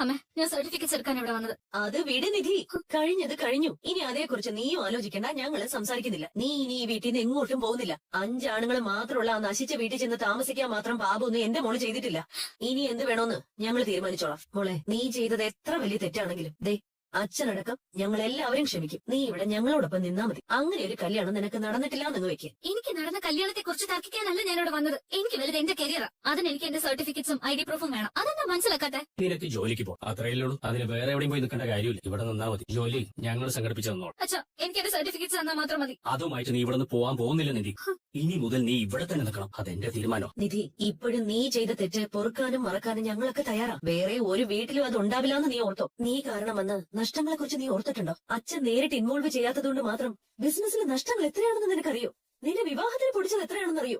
അമ്മ, ഞാൻ സർട്ടിഫിക്കറ്റ്സ് എടുക്കാൻ ഇവിടെ വന്നത്. അത് വിട് നിധി, കഴിഞ്ഞത് കഴിഞ്ഞു. ഇനി അതേക്കുറിച്ച് നീയും ആലോചിക്കണ്ട, ഞങ്ങള് സംസാരിക്കുന്നില്ല. നീ ഇനി ഈ വീട്ടിൽ നിന്ന് എങ്ങോട്ടും പോകുന്നില്ല. 5 ആണുങ്ങൾ മാത്രമുള്ള ആ നശിച്ച വീട്ടിൽ ചെന്ന് താമസിക്കാൻ മാത്രം പാപമൊന്നും എന്റെ മോള് ചെയ്തിട്ടില്ല. ഇനി എന്ത് വേണോന്ന് ഞങ്ങൾ തീരുമാനിച്ചോളാം. മോളെ, നീ ചെയ്തത് എത്ര വലിയ തെറ്റാണെങ്കിലും ദേ അച്ഛനടക്കം ഞങ്ങൾ എല്ലാവരും ക്ഷമിക്കും. നീ ഇവിടെ ഞങ്ങളോടൊപ്പം നിന്നാ മതി. അങ്ങനെ ഒരു കല്യാണം നിനക്ക് നടന്നിട്ടില്ല എന്ന് വെക്ക്. എനിക്ക് നടന്ന കല്യാണത്തെ കുറിച്ച് തർക്കിക്കാനല്ല ഞാനിവിടെ വന്നത്. എനിക്ക് വലുത് എന്റെ കരിയറാ. അതിന് എനിക്ക് എന്റെ സർട്ടിഫിക്കറ്റ്സും ID പ്രൂഫും വേണം. അതെന്താ മനസ്സിലാക്കാത്തെ? നിനക്ക് ജോലിക്ക് പോ, അത്രയല്ലേ ഉള്ളൂ. അതിന് വേറെ എവിടെയും പോയി നിൽക്കേണ്ട കാര്യമില്ല. ഇവിടെ നിന്നാ മതി. ജോലി ഞങ്ങൾ സംഘടിപ്പിച്ചു തന്നോളൂ. അച്ഛാ, എനിക്ക് എന്റെ സർട്ടിഫിക്കറ്റ്സ് തന്നാൽ മാത്രം മതി. അതുമായിട്ട് നീ ഇവിടെ നിന്ന് പോവാൻ പോകുന്നില്ല നിധി. ഇനി മുതൽ നീ ഇവിടെ തന്നെ നിൽക്കണം. അതെന്റെ തീരുമാനം. നിധി, ഇപ്പോഴും നീ ചെയ്ത തെറ്റ് പൊറുക്കാനും മറക്കാനും ഞങ്ങളൊക്കെ തയ്യാറാ. വേറെ ഒരു വീട്ടിലും അത് ഉണ്ടാവില്ലാന്ന് നീ ഓർത്തോ? നീ കാരണം വന്ന് നഷ്ടങ്ങളെ കുറിച്ച് നീ ഓർത്തിട്ടുണ്ടോ? അച്ഛൻ നേരിട്ട് ഇൻവോൾവ് ചെയ്യാത്തതുകൊണ്ട് മാത്രം ബിസിനസ്സിലെ നഷ്ടങ്ങൾ എത്രയാണെന്ന് നിനക്കറിയോ? നിന്റെ വിവാഹത്തിന് പൊടിച്ചത് എത്രയാണെന്നറിയോ?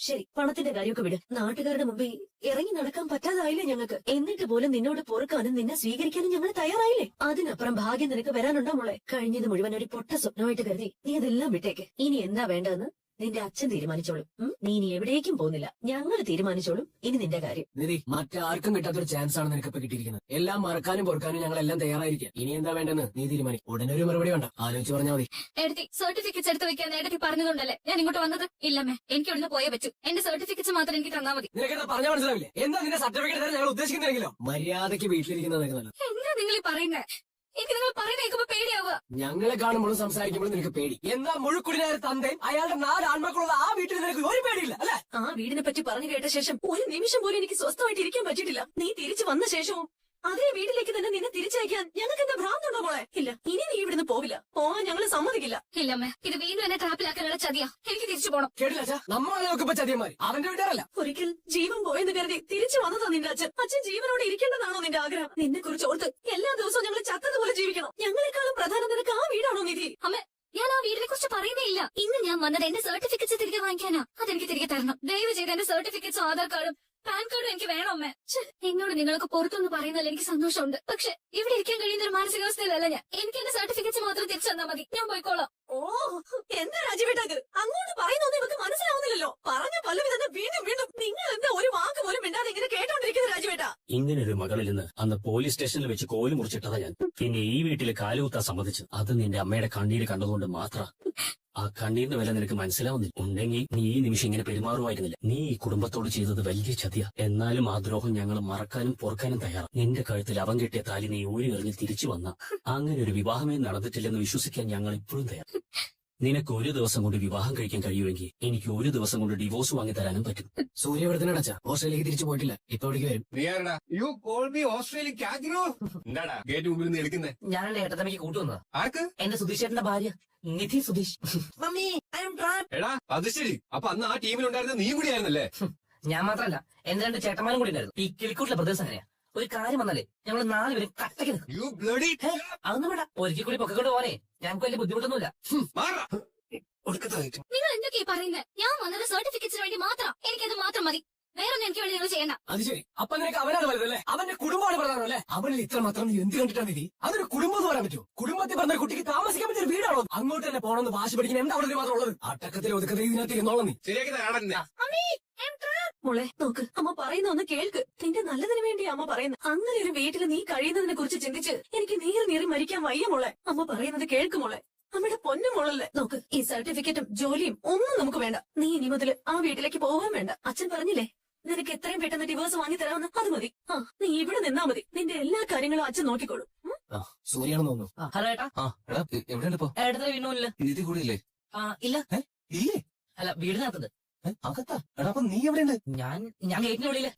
ശരി, പണത്തിന്റെ കാര്യമൊക്കെ വിട്. നാട്ടുകാരുടെ മുമ്പിൽ ഇറങ്ങി നടക്കാൻ പറ്റാതായില്ലേ ഞങ്ങൾക്ക്? എന്നിട്ട് പോലും നിന്നോട് പൊറുക്കാനും നിന്നെ സ്വീകരിക്കാനും ഞങ്ങൾ തയ്യാറായില്ലേ? അതിനപ്പുറം ഭാഗ്യം നിനക്ക് വരാനുണ്ടോ മോളെ? കഴിഞ്ഞത് മുഴുവൻ ഒരു പൊട്ട സ്വപ്നമായിട്ട് കരുതി നീ അതെല്ലാം വിട്ടേക്ക്. ഇനി എന്താ വേണ്ടതെന്ന് നിന്റെ അച്ഛൻ തീരുമാനിച്ചോളും. നീ ഇനി എവിടേക്കും പോകുന്നില്ല. ഞങ്ങൾ തീരുമാനിച്ചോളും ഇനി നിന്റെ കാര്യം. നിധി, മറ്റാർക്കും കിട്ടാത്തൊരു ചാൻസ് ആണ് നിനക്കിപ്പോ കിട്ടിയിരിക്കുന്നത്. എല്ലാം മറക്കാനും പൊറുക്കാനും ഞങ്ങളെല്ലാം തയ്യാറായിരിക്കാം. ഇനി എന്താ വേണ്ടെന്ന് നീ തീരുമാനിക്കും. ഉടനെ ഒരു മറുപടി വേണ്ട, ആലോചിച്ച് പറഞ്ഞാൽ മതി. എടുത്തി സർട്ടിഫിക്കറ്റ്സ് എടുത്ത് വെക്കാൻ എടുത്തി പറഞ്ഞതുകൊണ്ടല്ലേ ഞാൻ ഇങ്ങോട്ട് വന്നത്? ഇല്ലമ്മേ, എനിക്ക് ഇവിടുന്ന് പോയേ പറ്റൂ. എന്റെ സർട്ടിഫിക്കറ്റ്സ് മാത്രം എനിക്ക് തന്നാ മതി. നിനക്കെന്താ പറഞ്ഞാൽ മനസ്സിലാവില്ലേ? എന്താ നിന്റെ സർട്ടിഫിക്കറ്റ് തരാൻ ഞങ്ങൾ ഉദ്ദേശിക്കുന്നില്ലെങ്കിലോ? മര്യാദയ്ക്ക് വീട്ടിലിരിക്കുന്നത് നല്ലത്. എന്താ നിങ്ങൾ ഈ പറയുന്നേ? എനിക്ക് നിങ്ങൾ പറയുന്ന കേൾക്കുമ്പോ പേടിയാവുക. ഞങ്ങളെ കാണുമ്പോഴും സംസാരിക്കുമ്പോഴും നിനക്ക് പേടി. എന്താ മുഴുക്കുടിനായ തന്തയും അയാളുടെ 4 ആൺമക്കളുള്ള ആ വീട്ടിൽ നിനക്ക് ഒരു പേടിയില്ല അല്ലെ? ആ വീടിനെ പറ്റി പറഞ്ഞു കേട്ട ശേഷം ഒരു നിമിഷം പോലും എനിക്ക് സ്വസ്ഥമായിട്ട് ഇരിക്കാൻ പറ്റിയിട്ടില്ല. നീ തിരിച്ചു വന്ന ശേഷവും അതേ വീട്ടിലേക്ക് തന്നെ നിന്നെ തിരിച്ചയക്കാൻ ഞങ്ങൾക്ക് എന്താ ഭ്രാന്തുണ്ടോ മോളെ? ഇല്ല, ഇനി നീ ഇവിടുന്ന് പോവില്ല. പോവാൻ ഞങ്ങൾ സമ്മതിക്കില്ല. ഇല്ലമ്മേ, ഇത് വീണ്ടും എന്നെ ട്രാപ്പിലാക്കാനുള്ള ചതിയാ. എനിക്ക് തിരിച്ചു പോണം. കേട്ടില്ല, നമ്മളെ നോക്കുമ്പോ ചതിയന്മാര് അവന്റെ വീട്ടുകാരല്ല. ഒരിക്കൽ ജീവൻ പോയെന്ന് കരുതി തിരിച്ചു വന്നതാ നിന്റെ അച്ഛൻ. അച്ഛൻ ജീവനോടെ ഇരിക്കേണ്ടതാണോ നിന്റെ ആഗ്രഹം? നിന്നെ കുറിച്ച് ഓർത്ത് എല്ലാ ദിവസവും ഞങ്ങൾ ചത്തതുപോലെ ജീവിക്കണം. ഞങ്ങളെക്കാളും പ്രധാനം നിനക്ക് ആ വീടാണോ നിധി? അമ്മ, ഞാൻ ആ വീടിനെ കുറിച്ച് പറയുന്നേ ഇല്ല. ഇന്ന് ഞാൻ വന്നത് എന്റെ സർട്ടിഫിക്കറ്റ്സ് തിരികെ വാങ്ങിക്കാനാ. അതെനിക്ക് തിരികെ തരണം. ദയവ് ചെയ്ത് എന്റെ സർട്ടിഫിക്കറ്റ്സും ആധാർ കാർഡും പാൻ കാർഡും എനിക്ക് വേണം അമ്മേ. എന്നോട് നിങ്ങൾക്ക് പുറത്തൊന്ന് പറയുന്നതിൽ എനിക്ക് സന്തോഷമുണ്ട്. പക്ഷെ ഇവിടെ ഇരിക്കാൻ കഴിയുന്ന ഒരു മാനസികാവസ്ഥയിലല്ല ഞാൻ. എനിക്ക് എന്റെ സർട്ടിഫിക്കറ്റ്സ് മാത്രം തിരിച്ചു തന്നാൽ മതി. ഞാൻ പോയിക്കോളാം. ഓ, എന്താ രാജീവേട്ടത്? അങ്ങോട്ട് പറയുന്നൊന്നും ഇവക്ക് മനസ്സിലാവുന്നില്ലല്ലോ. പറഞ്ഞ പല്ലവി തന്നെ വീണ്ടും വീണ്ടും. നിങ്ങൾ എന്താ ഒരു വാക്ക് പോലും മിണ്ടാതെ ഇങ്ങനെ കേട്ടോണ്ടിരിക്കുന്നത് രാജീവേട്ടാ? ഇങ്ങനൊരു മകളിൽ നിന്ന് അന്ന് പോലീസ് സ്റ്റേഷനിൽ വെച്ച് കോല് മുറിച്ചിട്ടതാ ഞാൻ. പിന്നെ ഈ വീട്ടിൽ കാലുകുത്താൻ സമ്മതിച്ചു. അത് നിന്റെ അമ്മയുടെ കണ്ണീര് കണ്ടതുകൊണ്ട് മാത്രം. ആ കണ്ണീരിന്റെ വില നിനക്ക് മനസ്സിലാവുന്നില്ല. ഉണ്ടെങ്കിൽ നീ ഈ നിമിഷം ഇങ്ങനെ പെരുമാറുമായിരുന്നില്ല. നീ ഈ കുടുംബത്തോട് ചെയ്തത് വലിയ ചതിയ. എന്നാലും ആ ദ്രോഹം ഞങ്ങൾ മറക്കാനും പൊറുക്കാനും തയ്യാറാണ്. നിന്റെ കഴുത്തിൽ അവൻ കെട്ടിയ താലി നീ ഊരി എറിഞ്ഞ് തിരിച്ചു വന്ന അങ്ങനെ ഒരു വിവാഹമേ നടന്നിട്ടില്ലെന്ന് വിശ്വസിക്കാൻ ഞങ്ങൾ ഇപ്പോഴും തയ്യാർ. നിനക്ക് ഒരു ദിവസം കൊണ്ട് വിവാഹം കഴിക്കാൻ കഴിയുമെങ്കിൽ എനിക്ക് ഒരു ദിവസം കൊണ്ട് ഡിവോഴ്സ് വാങ്ങി തരാനും പറ്റും. സൂര്യവർദ്ധനടച്ച ഓസ്ട്രേലിയക്ക് തിരിച്ചു പോയിട്ടില്ല. ഇപ്പൊ എവിടേക്ക് വരും? എന്താടാ ഗേറ്റ് മുമ്പിൽ നിന്ന് എടുക്കുന്നേ? ഞാൻ എന്റെ ഏട്ടത്തമ്മയ്ക്ക് കൂട്ടുവന്നതാ. ആർക്ക്? എന്റെ സുധീഷേട്ടന്റെ ഭാര്യ നിധി സുധീഷ്. മമ്മി, എടാ അത് ശരി. അപ്പൊ അന്ന് ആ ടീമിലുണ്ടായിരുന്ന നീ കൂടിയായിരുന്നല്ലേ? ഞാൻ മാത്രല്ല, എന്റെ 2 ചേട്ടന്മാരും കൂടി ഉണ്ടായിരുന്നു. ഈ കിളിക്കൂട്ടിലെ പ്രദേശം അങ്ങനെയാ. ഒരു കാര്യം വന്നല്ലേ ഞങ്ങൾ 4 പേരും കട്ടയ്ക്ക് നിൽക്കും. You bloody- അതൊന്നും വേണ്ട, ഒരിക്കൽ കൂടി പൊക്കൊണ്ട് പോവാനേ ഞങ്ങൾക്ക് വലിയ ബുദ്ധിമുട്ടൊന്നുമില്ല. മാറാ. നിങ്ങൾ എന്തൊക്കെയാ പറയുന്നത്? ഞാൻ വന്നത് സർട്ടിഫിക്കറ്റ്സിന് വേണ്ടി മാത്രം. എനിക്കത് മാത്രം മതി. വേറൊന്നും എനിക്ക് വേണ്ടി നിങ്ങൾ ചെയ്യണ്ട. അത് ശരി, അപ്പൊ നിനക്ക് അവനാണ് വലുതല്ലേ? അവന്റെ കുടുംബമാണ് പ്രധാനമല്ലേ? അവനിൽ ഇത്ര മാത്രം നീ എന്ത് കണ്ടിട്ടാ നിധി? അതൊരു കുടുംബം എന്ന് പറയാൻ പറ്റുമോ? കുടുംബത്തിൽ പറഞ്ഞ കുട്ടിക്ക് താമസിക്കാൻ പറ്റിയ വീടാണോ? അങ്ങോട്ട് തന്നെ പോകണമെന്ന് വാശി പഠിക്കാൻ എന്താ അവിടെ മാത്രം ഉള്ളത്? അട്ടക്കത്തിൽ ഒതുക്കത്തിൽ ഇതിനകത്ത് ഇരുന്നോളം നീ. ശരിയാക്കി തരാടാ. മോളെ നോക്ക്, അമ്മ പറയുന്ന ഒന്ന് കേൾക്ക്. നിന്റെ നല്ലതിന് വേണ്ടി അമ്മ പറയുന്നത്. അങ്ങനെ ഒരു വീട്ടിൽ നീ കഴിയുന്നതിനെ കുറിച്ച് ചിന്തിച്ച് എനിക്ക് നീറി മരിക്കാൻ വയ്യ മോളെ. അമ്മ പറയുന്നത് കേൾക്ക് മോളെ. നമ്മുടെ പൊന്നു മോളല്ലേ. നോക്ക്, ഈ സർട്ടിഫിക്കറ്റും ജോലിയും ഒന്നും നമുക്ക് വേണ്ട. നീ ഇനി മുതൽ ആ വീട്ടിലേക്ക് പോകാൻ വേണ്ട. അച്ഛൻ പറഞ്ഞില്ലേ നിനക്ക് എത്രയും പെട്ടെന്ന് ഡിവോഴ്സ് വാങ്ങി തരാമെന്ന്? അത് മതി. നീ ഇവിടെ നിന്നാ മതി. നിന്റെ എല്ലാ കാര്യങ്ങളും അച്ഛൻ നോക്കിക്കോളും. സൂര്യാണെന്ന് തോന്നുന്നു. ഹലോ ഏട്ടാ. എവിടെയാണ് ഇപ്പൊ? ഏട്ടത്തിന് വീണ്ടുമില്ല. നിധി കൂടെ ഇല്ലേ? ഇല്ല. ഇല്ലേ? അല്ല, വീടിനകത്തുണ്ട്. അകത്താ? എടാ അപ്പൊ നീ എവിടെയുണ്ട്? ഞാൻ ഗേറ്റിന് വെളിയില്.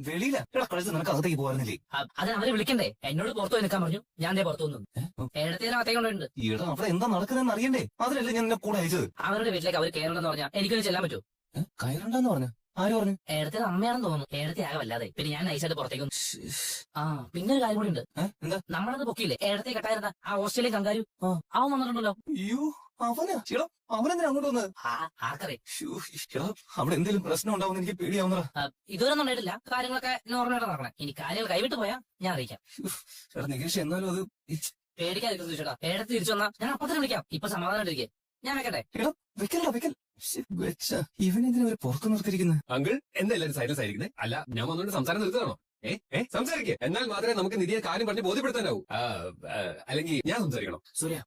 വെളിയില. എടാ കളിച്ച് നിനക്ക് അകത്തേക്ക് പോകാനില്ലേ? അത് അവരെ വിളിക്കണ്ടേ? എന്നോട് പുറത്തു പോയി നിൽക്കാൻ പറഞ്ഞു. ഞാൻ പുറത്തു വന്നു. ഏടത്തേനും അകത്തേക്ക് കൊണ്ടുണ്ട്. ഈടാ അവിടെ എന്താ നടക്കുന്നതെന്ന് അറിയണ്ടേ? അതിലല്ലേ ഞാൻ നിന്നെ കൂടെ അയച്ചത്. അവരുടെ വീട്ടിലേക്ക് അവർ കയറണമെന്ന് പറഞ്ഞാൽ എനിക്കൊന്ന് ചെല്ലാൻ പറ്റുമോ? കയറണ്ടെന്ന് പറഞ്ഞു. ആര് പറഞ്ഞു? ഏടത്തേന് അമ്മയാണെന്ന് തോന്നുന്നു. ഏടത്തെ ആകെ വല്ലാതെ. പിന്നെ ഞാൻ നൈസായിട്ട് പുറത്തേക്ക് വന്നു. പിന്നെ ഒരു കാര്യം കൂടി ഉണ്ട്. എന്താ? നമ്മളത് പൊക്കിയില്ലേ ഏടത്തെ കെട്ടായിരുന്ന ആ ഓസ്ട്രേലിയൻ കങ്കാരു? അവൻ വന്നിട്ടുണ്ടല്ലോ. അയ്യോ അവനാ? ചേടാ അവനെന്തിനാ അങ്ങോട്ട് വന്നത്? ആർക്കറിയാം. അവിടെ എന്തെങ്കിലും പ്രശ്നം ഉണ്ടാവുന്ന എനിക്ക് പേടിയാവുന്നതാ. ഇതുവരെ ഒന്നും ഉണ്ടായിട്ടില്ല. കാര്യങ്ങളൊക്കെ നോർമലായിട്ട് നടക്കണം. ഇനി കാര്യങ്ങൾ കൈവിട്ട് പോയാൽ ഞാൻ അറിയിക്കാം. ചേട്ടാ നികേഷ് എന്നാലും അത് പേടിക്കാതിരിക്കുന്നു ചേട്ടാ. ഏടത്ത് തിരിച്ചു വന്നാൽ ഞാൻ അപ്പത്തിന് വിളിക്കാം. ഇപ്പൊ സമാധാനമായിട്ടിരിക്കെ. ഞാൻ വെക്കട്ടെ? വെക്കൽ ഇവനെന്തിനാ ഒരു പുറത്ത് നിർത്തിയിരിക്കുന്നത്? അങ്കിൾ എന്താ എല്ലാരും സൈലൻസ് ആയിരിക്കുന്നത്? അല്ല ഞാൻ വന്നോണ്ട് സംസാരം നിർത്തുകയാണോ? സംസാരിക്കേ എന്നാൽ മാത്രമേ നമുക്ക് നിധിയെ കാര്യം പറഞ്ഞ് ബോധ്യപ്പെടുത്താനാവൂ അല്ലെങ്കിൽ ഞാൻ സംസാരിക്കണം സൂര്യ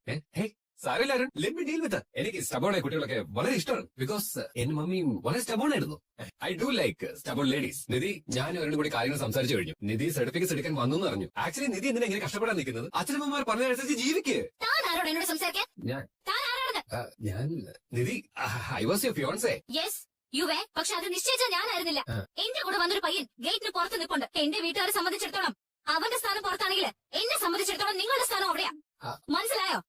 സാരമില്ല Arun let me deal with എനിക്ക് സ്റ്റബോണായ കുട്ടികളൊക്കെ വളരെ ഇഷ്ടമാണ് ബിക്കോസ് എന്റെ മമ്മിയും വളരെ സ്റ്റബോൺ ആയിരുന്നു I do like stubborn ladies Nidhi ഞാൻ അവരുടെ കൂടി കാര്യങ്ങൾ സംസാരിച്ചു കഴിഞ്ഞു നിധി സർട്ടിഫിക്കറ്റ്സ് എടുക്കാൻ വന്നു എന്ന് പറഞ്ഞു ആക്ച്വലി നിധി എന്തിനാ ഇങ്ങനെ കഷ്ടപ്പെടാൻ നിൽക്കുന്നത് അച്ഛനമ്മമാർ പറഞ്ഞതനുസരിച്ച് ജീവിക്ക് താൻ ആരോട് എന്നോട് സംസാരിക്കാൻ ഞാൻ താൻ ആരാണെന്ന് ഞാൻ നിധി ഐ വാസ് യുവർ ഫിയോൺസേ യെസ് യുവേ പക്ഷെ അത് നിശ്ചയിച്ച ഞാനായിരുന്നില്ല എന്റെ കൂടെ വന്നൊരു പയ്യൻ ഗേറ്റിന് പുറത്ത് നിൽപ്പുണ്ട് എന്റെ വീട്ടുകാരെ സംബന്ധിച്ചിടത്തോളം അവന്റെ സ്ഥാനം പുറത്താണെങ്കിൽ എന്നെ സംബന്ധിച്ചിടത്തോളം നിങ്ങളുടെ സ്ഥാനം അവിടെയാ മനസ്സിലായോ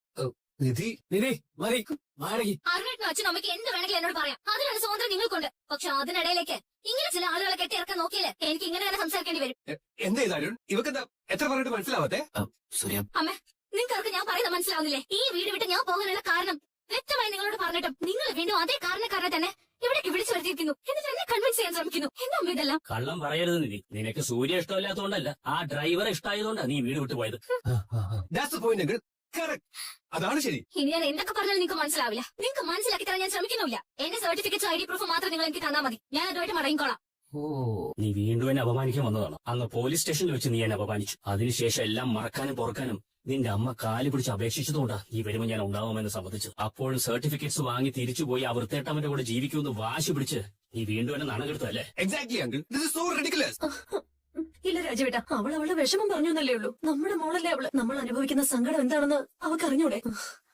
നിധി നിധി മതി വാടകി അരുണേട്ടനും അച്ഛനും അമ്മയ്ക്ക് എന്ത് വേണമെങ്കിലും എന്നോട് പറയാം അതിനുള്ള സ്വാതന്ത്ര്യം നിങ്ങൾക്കുണ്ട് പക്ഷെ അതിനിടയിലേക്ക് ഇങ്ങനെ ചില ആളുകളെ കെട്ടിയിറക്കാൻ നോക്കിയില്ലേ എനിക്ക് ഇങ്ങനെ തന്നെ സംസാരിക്കേണ്ടി വരും എന്താ ഇത് അരുൺ ഇവക്കെന്താ എത്ര പറഞ്ഞിട്ട് മനസ്സിലാവത്തെ സൂര്യ അമ്മേ നിങ്ങൾക്ക് ഞാൻ പറയുന്നത് മനസ്സിലാവുന്നില്ലേ ഈ വീട് വിട്ട് ഞാൻ പോകാനുള്ള കാരണം വ്യക്തമായി നിങ്ങളോട് പറഞ്ഞിട്ടും നിങ്ങൾ വീണ്ടും അതേ കാരണക്കാരനെ തന്നെ ഇവിടേക്ക് വിളിച്ചു വരുത്തിയിരിക്കുന്നു എന്നിട്ട് എന്നെ കൺവിൻസ് ചെയ്യാൻ ശ്രമിക്കുന്നു എന്താ അമ്മ ഇതെല്ലാം കള്ളം പറയരുത് നിധി നിനക്ക് സൂര്യ ഇഷ്ടമില്ലാത്തതുകൊണ്ടല്ല ആ ഡ്രൈവറെ ഇഷ്ടമായതുകൊണ്ടാ നീ വീട് വിട്ടു പോയത് ദാറ്റ്സ് ദ പോയിന്റ് കറക്റ്റ് അതാണ് ശരി ഇനി ഞാൻ എന്തൊക്കെ പറഞ്ഞാലും നിങ്ങൾക്ക് മനസ്സിലാവില്ല നിങ്ങൾക്ക് മനസ്സിലാക്കി തരാൻ ഞാൻ ശ്രമിക്കുന്നില്ല എന്റെ സർട്ടിഫിക്കറ്റ് ഐ ഡി പ്രൂഫ് മാത്രം നിങ്ങൾ എനിക്ക് തന്നാൽ മതി ഞാൻ അതുമായിട്ട് മടങ്ങിക്കോളാം ഓ നീ വീണ്ടും എന്നെ അപമാനിക്കാൻ വന്നതാണ് അന്ന് പോലീസ് സ്റ്റേഷനിൽ വെച്ച് നീ എന്നെ അപമാനിച്ചു അതിനുശേഷം എല്ലാം മറക്കാനും പൊറക്കാനും നിന്റെ അമ്മ കാല് പിടിച്ച് അപേക്ഷിച്ചതുകൊണ്ടാ നീ വരുമ്പോൾ ഞാൻ ഉണ്ടാവുമെന്ന് സമ്മതിച്ചു അപ്പോഴും സർട്ടിഫിക്കറ്റ്സ് വാങ്ങി തിരിച്ചുപോയി ആ വൃത്തേട്ടവന്റെ കൂടെ ജീവിക്കുമെന്ന് വാശി പിടിച്ച് നീ വീണ്ടും എന്നെ നാണകെടുത്തല്ലേ exactly uncle this is so ridiculous ഇല്ല രാജുവേട്ട അവളുടെ വിഷമം പറഞ്ഞു എന്നല്ലേ ഉള്ളൂ നമ്മുടെ മോളല്ലേ അവള് നമ്മൾ അനുഭവിക്കുന്ന സങ്കടം എന്താണെന്ന് അവൾക്ക് അറിഞ്ഞൂടെ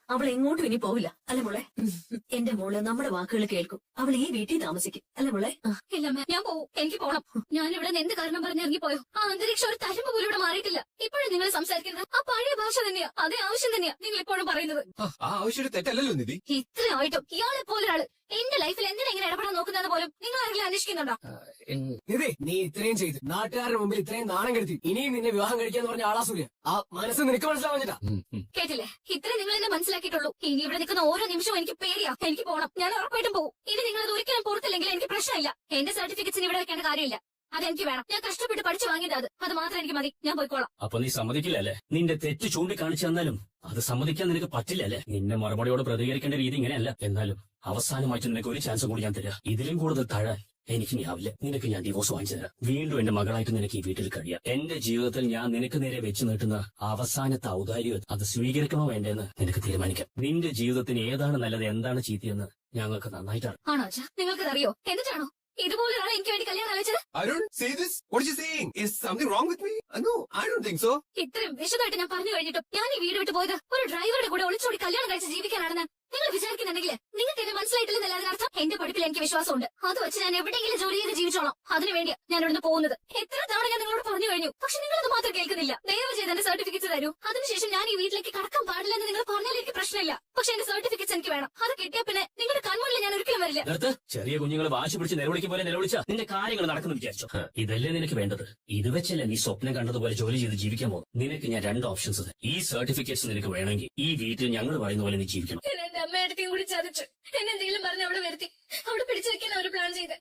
അവൾ എങ്ങോട്ടും ഇനി പോവില്ല അല്ലെ മോളെ എന്റെ മോള് നമ്മുടെ വാക്കുകൾ കേൾക്കും അവൾ ഈ വീട്ടിൽ താമസിക്കും അല്ലെ മോളെ ഇല്ലമ്മേ ഞാൻ പോവും എനിക്ക് പോണം ഞാൻ ഇവിടെ എന്ത് കാരണം പറഞ്ഞ് ഇറങ്ങിപ്പോയോ ആ അന്തരീക്ഷം ഒരു തരുമ്പ് പോലും ഇവിടെ മാറിയിട്ടില്ല ഇപ്പോഴും നിങ്ങൾ സംസാരിക്കുന്നത് ആ പഴയ ഭാഷ തന്നെയാ അതേ ആവശ്യം തന്നെയാ നിങ്ങൾ ഇപ്പോഴും പറയുന്നത് ആ ആവശ്യം തെറ്റല്ലല്ലോ നിധി ഇത്രയായിട്ടും ഇയാളെ പോലൊരാള് എന്റെ ലൈഫിൽ എന്തിനാ ഇങ്ങനെ ഇടപെടാൻ നോക്കുന്നതെന്ന് പോലും നിങ്ങൾ ആരെങ്കിലും അന്വേഷിക്കുന്നുണ്ടോ നിധി നീ ഇത്രയും ചെയ്ത് നാട്ടുകാരുടെ മുമ്പിൽ ഇത്രയും നാണം കെടുത്തി ഇനിയും നിന്നെ വിവാഹം കഴിക്കാന്ന് പറഞ്ഞ ആളാ സൂര്യ ആ മനസ്സ് നിനക്ക് മനസ്സിലാവുന്നില്ല കേട്ടില്ലേ ഇത്ര നിങ്ങൾ എന്നെ മനസ്സിലാക്കിയിട്ടുള്ളൂ ഇനി ഇവിടെ നിൽക്കുന്ന ഓരോ നിമിഷവും എനിക്ക് പേടിയാ എനിക്ക് പോണം ഞാൻ ഉറപ്പായിട്ടും പോകും ഇനി നിങ്ങൾ അത് ഒരിക്കലും പുറത്തില്ലെങ്കിൽ എനിക്ക് പ്രശ്നമില്ല എന്റെ സർട്ടിഫിക്കറ്റ്സിന് ഇവിടെ വെക്കേണ്ട കാര്യമില്ല അതെനിക്ക് വേണം ഞാൻ കഷ്ടപ്പെട്ട് പഠിച്ചു വാങ്ങിയത് അത് മാത്രം എനിക്ക് മതി ഞാൻ പോയിക്കോളാം അപ്പൊ നീ സമ്മതിക്കില്ലല്ലേ നിന്റെ തെറ്റ് ചൂണ്ടിക്കാണിച്ചു തന്നാലും അത് സമ്മതിക്കാൻ നിനക്ക് പറ്റില്ലല്ലേ നിന്റെ മറുപടിയോട് പ്രതികരിക്കേണ്ട രീതി ഇങ്ങനെയല്ല എന്നാലും അവസാനമായിട്ട് നിനക്ക് ഒരു ചാൻസ് കൂടി ഞാൻ തരാം ഇതിലും കൂടുതൽ താഴാൻ എനിക്ക് നീ ആവില്ല നിനക്ക് ഞാൻ ഡിവോഴ്സ് വാങ്ങിച്ചു തരാം വീണ്ടും എന്റെ മകളായിട്ട് നിനക്ക് ഈ വീട്ടിൽ കഴിയാം എന്റെ ജീവിതത്തിൽ ഞാൻ നിനക്ക് നേരെ വെച്ച് നീട്ടുന്ന അവസാനത്തെ ഔദാര്യം അത് സ്വീകരിക്കണോ വേണ്ടെന്ന് നിനക്ക് തീരുമാനിക്കാം നിന്റെ ജീവിതത്തിന് ഏതാണ് നല്ലത് എന്താണ് ചീത്തയെന്ന് ഞങ്ങൾക്ക് നന്നായിട്ടാണ് ആണോ അച്ഛാ നിങ്ങൾക്കതറിയോ എന്നിട്ടാണോ ഇതുപോലൊരാളെ എനിക്ക് വേണ്ടി കല്യാണം ആലോചിച്ചത് Arun see this what is you saying is something wrong with me no I don't think so ഇത്രയും വിശദമായിട്ട് ഞാൻ പറഞ്ഞു കഴിഞ്ഞിട്ടും ഞാൻ ഈ വീട് വിട്ട് പോയത് ഒരു ഡ്രൈവറുടെ കൂടെ ഒളിച്ചോടി കല്യാണം കഴിച്ച് ജീവിക്കാനാണെന്ന് നിങ്ങൾ വിചാരിക്കുന്നുണ്ടെങ്കിൽ നിങ്ങൾക്ക് എന്നെ മനസ്സിലായിട്ടില്ലെന്നല്ല അതിനർത്ഥം എന്റെ പഠിപ്പിൽ എനിക്ക് വിശ്വാസമുണ്ട് അത് വെച്ച് ഞാൻ എവിടെയെങ്കിലും ജോലി ചെയ്ത് ജീവിച്ചോളാം അതിനു വേണ്ടിയാ ഞാൻ ഇവിടുന്ന് പോകുന്നത് എത്ര തവണ ഞാൻ നിങ്ങളോട് പറഞ്ഞു കഴിഞ്ഞു പക്ഷെ നിങ്ങളത് മാത്രം കേൾക്കുന്നില്ല ദയവ് ചെയ്ത് എന്റെ സർട്ടിഫിക്കറ്റ് തരൂ അതിനുശേഷം ഞാൻ ഈ വീട്ടിലേക്ക് കടക്കാൻ പാടില്ലെന്ന് നിങ്ങൾ പറഞ്ഞാൽ എനിക്ക് പ്രശ്നമില്ല പക്ഷെ എന്റെ സർട്ടിഫിക്കറ്റ്സ് എനിക്ക് വേണം അത് കിട്ടിയ പിന്നെ നിങ്ങളുടെ കൺമുന്നിൽ ഞാൻ ഒരിക്കലും വരില്ല നിർത്ത് ചെറിയ കുഞ്ഞുങ്ങൾ വാശി പിടിച്ച് നിലവിളിക്കും പോലെ നിലവിളിച്ച നിന്റെ കാര്യങ്ങൾ നടക്കുന്നു വിചാരിച്ചോ ഇതല്ലേ നിനക്ക് വേണ്ടത് ഇത് വെച്ചല്ലേ നീ സ്വപ്നം കണ്ടതുപോലെ ജോലി ചെയ്ത് ജീവിക്കാൻ പോകും നിനക്ക് ഞാൻ 2 ഓപ്ഷൻസ് തരാം ഈ സർട്ടിഫിക്കറ്റ്സ് നിനക്ക് വേണമെങ്കിൽ ഈ വീട്ടിൽ ഞങ്ങൾ പറയുന്ന പോലെ നീ ജീവിക്കണം എന്നെ എന്റെ അമ്മയടുത്തേയും കൂടി ചതിച്ചു എന്നെ എന്തെങ്കിലും പറഞ്ഞ് അവിടെ വരുത്തി അവിടെ പിടിച്ചു വെക്കാൻ അവർ പ്ലാൻ ചെയ്ത്